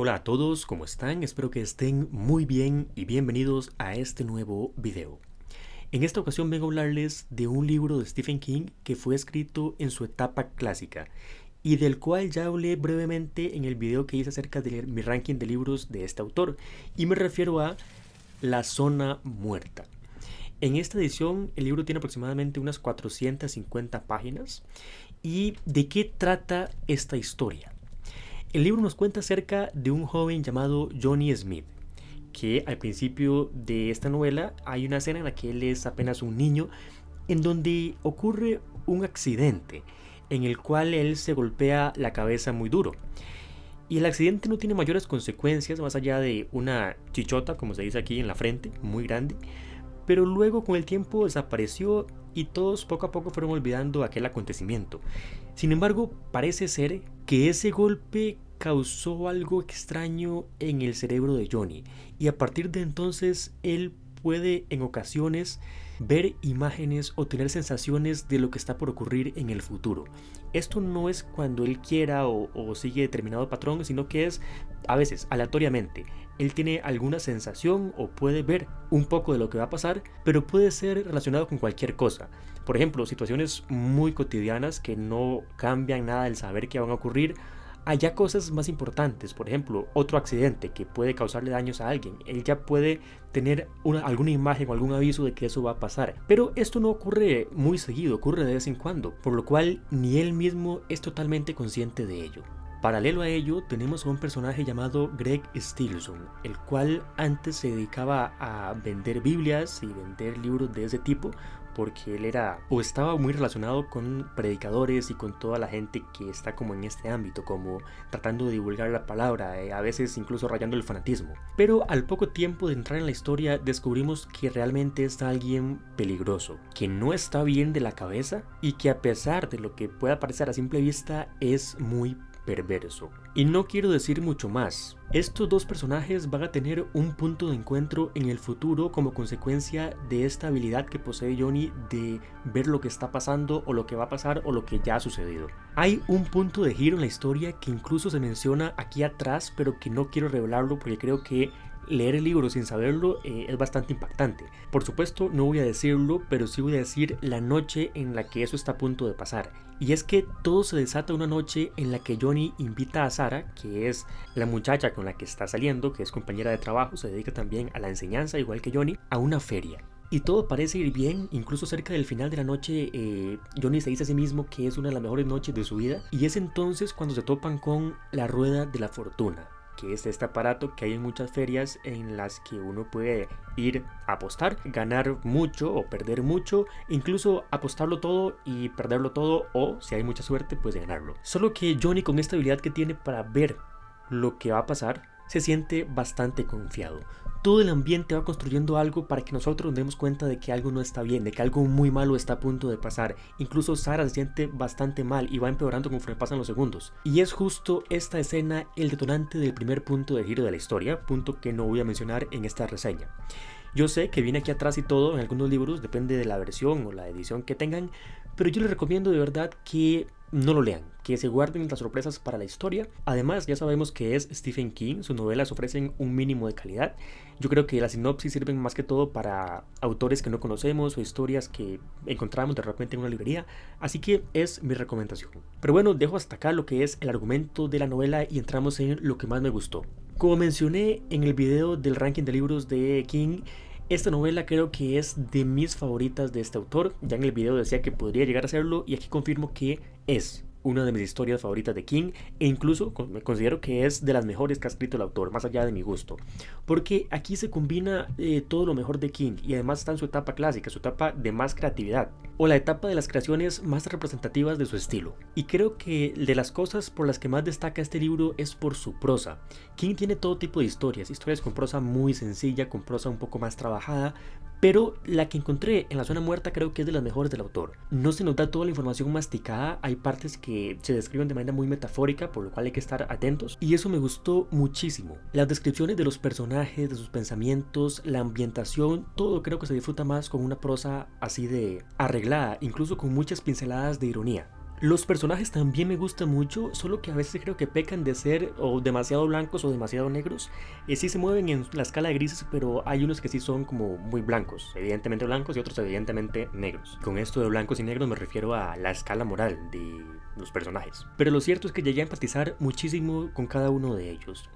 Hola a todos, ¿cómo están? Espero que estén muy bien y bienvenidos a este nuevo video. En esta ocasión vengo a hablarles de un libro de Stephen King que fue escrito en su etapa clásica y del cual ya hablé brevemente en el video que hice acerca de mi ranking de libros de este autor, y me refiero a La Zona Muerta. En esta edición el libro tiene aproximadamente unas 450 páginas. ¿Y de qué trata esta historia? El libro nos cuenta acerca de un joven llamado Johnny Smith, que al principio de esta novela hay una escena en la que él es apenas un niño, en donde ocurre un accidente en el cual él se golpea la cabeza muy duro. Y el accidente no tiene mayores consecuencias más allá de una chichota, como se dice aquí, en la frente, muy grande, pero luego con el tiempo desapareció y todos poco a poco fueron olvidando aquel acontecimiento. Sin embargo, parece ser que ese golpe causó algo extraño en el cerebro de Johnny, y a partir de entonces él puede en ocasiones ver imágenes o tener sensaciones de lo que está por ocurrir en el futuro. Esto no es cuando él quiera o sigue determinado patrón, sino que es a veces aleatoriamente. Él tiene alguna sensación o puede ver un poco de lo que va a pasar, pero puede ser relacionado con cualquier cosa. Por ejemplo, situaciones muy cotidianas que no cambian nada del saber que van a ocurrir, allá cosas más importantes. Por ejemplo, otro accidente que puede causarle daños a alguien, él ya puede tener alguna imagen o algún aviso de que eso va a pasar. Pero esto no ocurre muy seguido, ocurre de vez en cuando, por lo cual ni él mismo es totalmente consciente de ello. Paralelo a ello, tenemos a un personaje llamado Greg Stilson, el cual antes se dedicaba a vender Biblias y vender libros de ese tipo, porque él era o estaba muy relacionado con predicadores y con toda la gente que está como en este ámbito, como tratando de divulgar la palabra, a veces incluso rayando el fanatismo. Pero al poco tiempo de entrar en la historia descubrimos que realmente es alguien peligroso, que no está bien de la cabeza y que a pesar de lo que pueda parecer a simple vista es muy perverso. Y no quiero decir mucho más. Estos dos personajes van a tener un punto de encuentro en el futuro como consecuencia de esta habilidad que posee Johnny de ver lo que está pasando o lo que va a pasar o lo que ya ha sucedido. Hay un punto de giro en la historia que incluso se menciona aquí atrás, pero que no quiero revelarlo porque creo que leer el libro sin saberlo es bastante impactante. Por supuesto no voy a decirlo, pero sí voy a decir la noche en la que eso está a punto de pasar. Y es que todo se desata una noche en la que Johnny invita a Sarah, que es la muchacha con la que está saliendo, que es compañera de trabajo, se dedica también a la enseñanza igual que Johnny, a una feria. Y todo parece ir bien, incluso cerca del final de la noche Johnny se dice a sí mismo que es una de las mejores noches de su vida, y es entonces cuando se topan con la rueda de la fortuna, que es este aparato que hay en muchas ferias en las que uno puede ir a apostar, ganar mucho o perder mucho, incluso apostarlo todo y perderlo todo, o si hay mucha suerte pues ganarlo. Solo que Johnny, con esta habilidad que tiene para ver lo que va a pasar, se siente bastante confiado. Todo el ambiente va construyendo algo para que nosotros nos demos cuenta de que algo no está bien, de que algo muy malo está a punto de pasar. Incluso Sarah se siente bastante mal y va empeorando conforme pasan los segundos. Y es justo esta escena el detonante del primer punto de giro de la historia, punto que no voy a mencionar en esta reseña. Yo sé que viene aquí atrás y todo en algunos libros, depende de la versión o la edición que tengan, pero yo les recomiendo de verdad que no lo lean, que se guarden las sorpresas para la historia. Además, ya sabemos que es Stephen King, sus novelas ofrecen un mínimo de calidad. Yo creo que las sinopsis sirven más que todo para autores que no conocemos o historias que encontramos de repente en una librería, así que es mi recomendación. Pero bueno, dejo hasta acá lo que es el argumento de la novela y entramos en lo que más me gustó. Como mencioné en el video del ranking de libros de King, esta novela creo que es de mis favoritas de este autor. Ya en el video decía que podría llegar a serlo y aquí confirmo que es una de mis historias favoritas de King, e incluso me considero que es de las mejores que ha escrito el autor, más allá de mi gusto, porque aquí se combina todo lo mejor de King y además está en su etapa clásica, su etapa de más creatividad, o la etapa de las creaciones más representativas de su estilo. Y creo que de las cosas por las que más destaca este libro es por su prosa. King tiene todo tipo de historias con prosa muy sencilla, con prosa un poco más trabajada, pero la que encontré en La Zona Muerta creo que es de las mejores del autor. No se nos da toda la información masticada, hay partes que se describen de manera muy metafórica, por lo cual hay que estar atentos, y eso me gustó muchísimo. Las descripciones de los personajes, de sus pensamientos, la ambientación, todo creo que se disfruta más con una prosa así de arreglada, incluso con muchas pinceladas de ironía. Los personajes también me gustan mucho, solo que a veces creo que pecan de ser o demasiado blancos o demasiado negros. Sí se mueven en la escala de grises, pero hay unos que sí son como muy blancos, evidentemente blancos y otros evidentemente negros. Con esto de blancos y negros me refiero a la escala moral de los personajes. Pero lo cierto es que llegué a empatizar muchísimo con cada uno de ellos.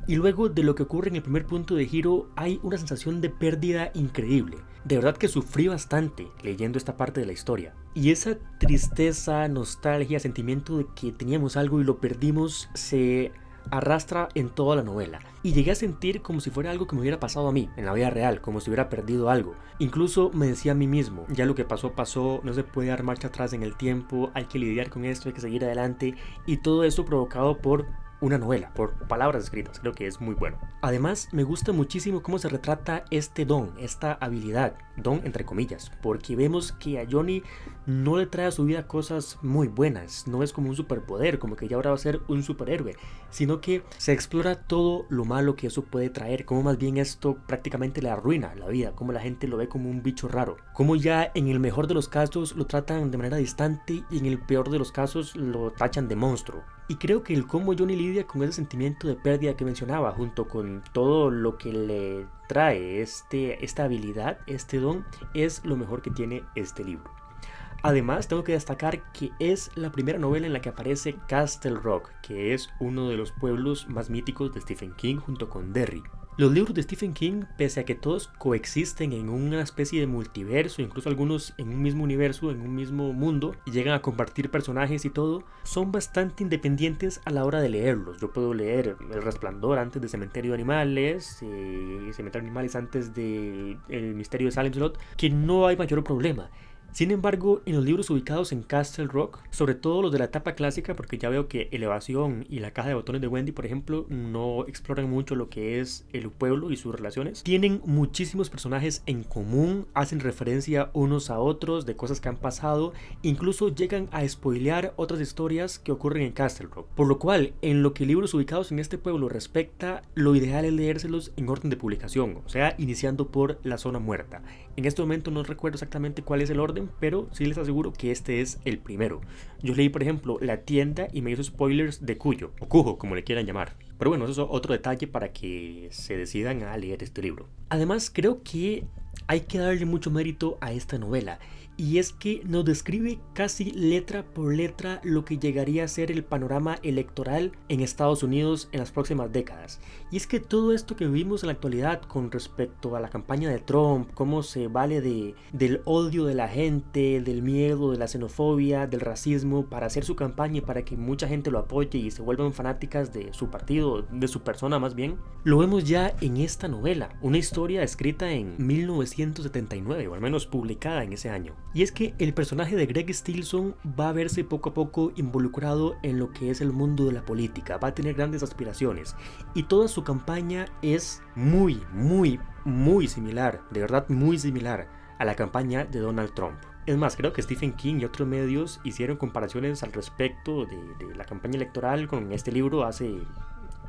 Y luego de lo que ocurre en el primer punto de giro hay una sensación de pérdida increíble. De verdad que sufrí bastante leyendo esta parte de la historia. Y esa tristeza, nostalgia, sentimiento de que teníamos algo y lo perdimos se arrastra en toda la novela. Y llegué a sentir como si fuera algo que me hubiera pasado a mí, en la vida real, como si hubiera perdido algo. Incluso me decía a mí mismo, ya lo que pasó, pasó, no se puede dar marcha atrás en el tiempo, hay que lidiar con esto, hay que seguir adelante. Y todo esto provocado por una novela, por palabras escritas, creo que es muy bueno. Además, me gusta muchísimo cómo se retrata este don, esta habilidad, don entre comillas, porque vemos que a Johnny no le trae a su vida cosas muy buenas, no es como un superpoder, como que ya ahora va a ser un superhéroe, sino que se explora todo lo malo que eso puede traer, como más bien esto prácticamente le arruina la vida, como la gente lo ve como un bicho raro, como ya en el mejor de los casos lo tratan de manera distante y en el peor de los casos lo tachan de monstruo. Y creo que el cómo Johnny lidia con ese sentimiento de pérdida que mencionaba, junto con todo lo que le trae esta habilidad, este don, es lo mejor que tiene este libro. Además, tengo que destacar que es la primera novela en la que aparece Castle Rock, que es uno de los pueblos más míticos de Stephen King junto con Derry. Los libros de Stephen King, pese a que todos coexisten en una especie de multiverso, incluso algunos en un mismo universo, en un mismo mundo, y llegan a compartir personajes y todo, son bastante independientes a la hora de leerlos. Yo puedo leer El Resplandor antes de Cementerio de Animales, Cementerio de Animales antes de El Misterio de Salem Slot, que no hay mayor problema. Sin embargo, en los libros ubicados en Castle Rock, sobre todo los de la etapa clásica, porque ya veo que Elevación y La Caja de Botones de Wendy, por ejemplo, no exploran mucho lo que es el pueblo y sus relaciones, tienen muchísimos personajes en común, hacen referencia unos a otros de cosas que han pasado, incluso llegan a spoilear otras historias que ocurren en Castle Rock. Por lo cual, en lo que libros ubicados en este pueblo respecta, lo ideal es leérselos en orden de publicación, o sea, iniciando por La Zona Muerta. En este momento no recuerdo exactamente cuál es el orden, pero sí les aseguro que este es el primero. Yo leí, por ejemplo, La Tienda y me hizo spoilers de Cuyo, o Cujo, como le quieran llamar. Pero bueno, eso es otro detalle para que se decidan a leer este libro. Además, creo que hay que darle mucho mérito a esta novela, y es que nos describe casi letra por letra lo que llegaría a ser el panorama electoral en Estados Unidos en las próximas décadas. Y es que todo esto que vivimos en la actualidad con respecto a la campaña de Trump, cómo se vale del odio de la gente, del miedo, de la xenofobia, del racismo para hacer su campaña y para que mucha gente lo apoye y se vuelvan fanáticas de su partido, de su persona más bien, lo vemos ya en esta novela, una historia escrita en 1979, o al menos publicada en ese año. Y es que el personaje de Greg Stilson va a verse poco a poco involucrado en lo que es el mundo de la política, va a tener grandes aspiraciones y toda su campaña es muy similar, de verdad muy similar a la campaña de Donald Trump. Es más, creo que Stephen King y otros medios hicieron comparaciones al respecto de la campaña electoral con este libro hace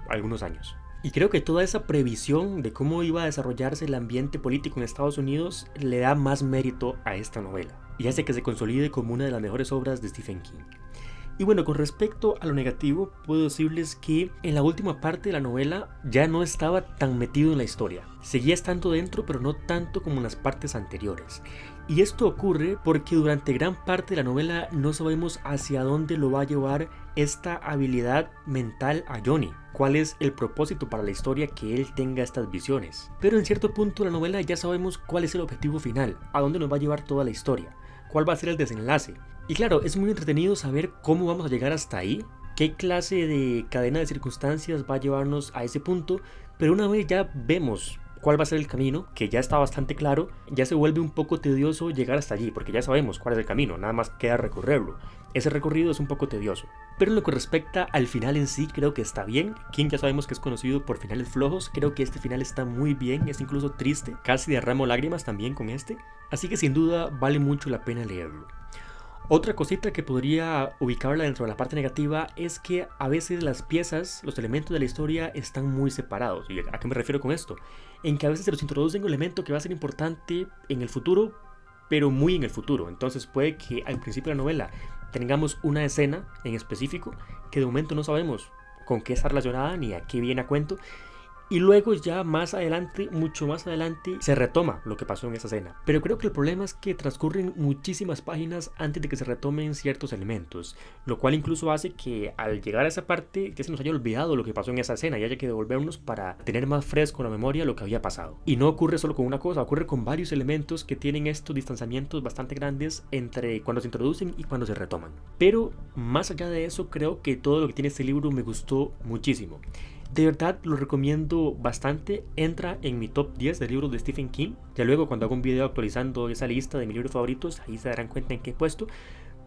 algunos años. Y creo que toda esa previsión de cómo iba a desarrollarse el ambiente político en Estados Unidos le da más mérito a esta novela y hace que se consolide como una de las mejores obras de Stephen King. Y bueno, con respecto a lo negativo, puedo decirles que en la última parte de la novela ya no estaba tan metido en la historia. Seguía estando dentro, pero no tanto como en las partes anteriores. Y esto ocurre porque durante gran parte de la novela no sabemos hacia dónde lo va a llevar esta habilidad mental a Johnny. ¿Cuál es el propósito para la historia que él tenga estas visiones? Pero en cierto punto de la novela ya sabemos cuál es el objetivo final, a dónde nos va a llevar toda la historia, cuál va a ser el desenlace. Y claro, es muy entretenido saber cómo vamos a llegar hasta ahí, qué clase de cadena de circunstancias va a llevarnos a ese punto, pero una vez ya vemos cuál va a ser el camino, que ya está bastante claro, ya se vuelve un poco tedioso llegar hasta allí, porque ya sabemos cuál es el camino, nada más queda recorrerlo. Ese recorrido es un poco tedioso. Pero en lo que respecta al final en sí, creo que está bien. King ya sabemos que es conocido por finales flojos, creo que este final está muy bien, es incluso triste, casi derramo lágrimas también con este, así que sin duda vale mucho la pena leerlo. Otra cosita que podría ubicarla dentro de la parte negativa es que a veces las piezas, los elementos de la historia están muy separados. ¿Y a qué me refiero con esto? En que a veces se nos introduce un elemento que va a ser importante en el futuro, pero muy en el futuro. Entonces puede que al principio de la novela tengamos una escena en específico que de momento no sabemos con qué está relacionada ni a qué viene a cuento, y luego ya más adelante, mucho más adelante, se retoma lo que pasó en esa escena. Pero creo que el problema es que transcurren muchísimas páginas antes de que se retomen ciertos elementos, lo cual incluso hace que al llegar a esa parte ya se nos haya olvidado lo que pasó en esa escena y haya que devolvernos para tener más fresco en la memoria lo que había pasado. Y no ocurre solo con una cosa, ocurre con varios elementos que tienen estos distanciamientos bastante grandes entre cuando se introducen y cuando se retoman. Pero más allá de eso, creo que todo lo que tiene este libro me gustó muchísimo. De verdad lo recomiendo bastante. Entra en mi top 10 de libros de Stephen King. Ya luego cuando hago un video actualizando esa lista de mis libros favoritos, ahí se darán cuenta en qué he puesto.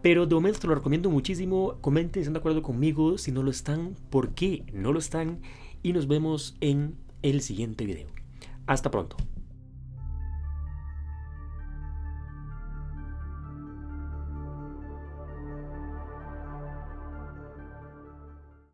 Pero de momento te lo recomiendo muchísimo. Comenten si están de acuerdo conmigo. Si no lo están, ¿por qué no lo están? Y nos vemos en el siguiente video. Hasta pronto.